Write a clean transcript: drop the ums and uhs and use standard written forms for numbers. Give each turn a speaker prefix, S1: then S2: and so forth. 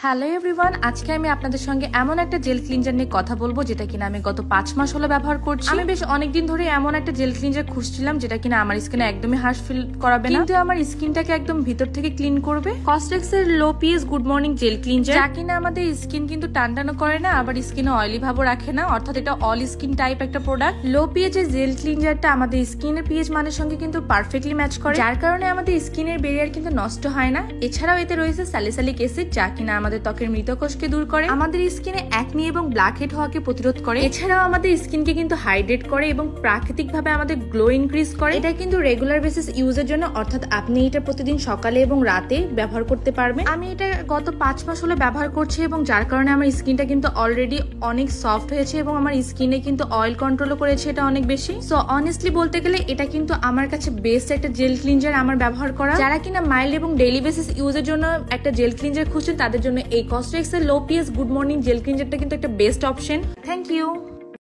S1: Hello everyone, আজকে আমি আপনাদের সঙ্গে এমন একটা জেল ক্লিনজার নিয়ে কথা বলবো যেটা কিনা আমি গত 5 মাস হলো ব্যবহার করছি। আমি বেশ অনেকদিন ধরে এমন একটা জেল ক্লিনজার খুঁজছিলাম যেটা কিনা আমার স্কিনে একদমই হার্শ ফিল করাবে না, কিন্তু আমার স্কিনটাকে একদম ভিতর থেকে ক্লিন করবে। কসটেক্স এর low pH good morning gel cleanser, যা কিনা আমাদের স্কিন কিন্তু টানটানো করে না, আবার স্কিনে অয়েলি ভাবও রাখে না, অর্থাৎ এটা অল স্কিন টাইপ একটা প্রোডাক্ট। লো পিএইচ এর জেল ক্লিনজারটা আমাদের স্কিনের পিএইচ মানের সঙ্গে কিন্তু পারফেক্টলি ম্যাচ করে, যার কারণে আমাদের স্কিনের ব্যারিয়ার কিন্তু নষ্ট হয় না। এছাড়াও এতে রয়েছে স্যালিসাইলিক অ্যাসিড, যা কিনা আমাদের ত্বকের মৃত কোষকে দূর করে, আমাদের স্কিনে অ্যাকনি এবং ব্ল্যাক হেড হওয়াকে প্রতিরোধ করে। এছাড়াও আমাদের স্কিনকে কিন্তু হাইড্রেট করে এবং প্রাকৃতিক ভাবে আমাদের গ্লো ইনক্রিজ করে। এটা কিন্তু রেগুলার বেসিস ইউজের জন্য, অর্থাৎ আপনি এটা প্রতিদিন সকালে এবং রাতে ব্যবহার করতে পারবেন। আমি এটা গত 5 মাস হলো ব্যবহার করছি এবং যার কারণে আমার স্কিনটা কিন্তু অলরেডি অনেক সফট হয়েছে এবং আমার স্কিনে কিন্তু অয়েল কন্ট্রোলও করেছে এটা অনেক বেশি। সো অনেস্টলি বলতে গেলে এটা কিন্তু আমার কাছে বেস্ট একটা জেল ক্লিনজার আমার ব্যবহার করা। যারা কিনা মাইল্ড এবং ডেইলি বেসিস ইউজের জন্য একটা জেল ক্লিনজার খুঁজছেন তাদের জন্য এই কসটেক্স এর low pH good morning jail ক্লিনজারটা কিন্তু একটা বেস্ট অপশন। Thank you.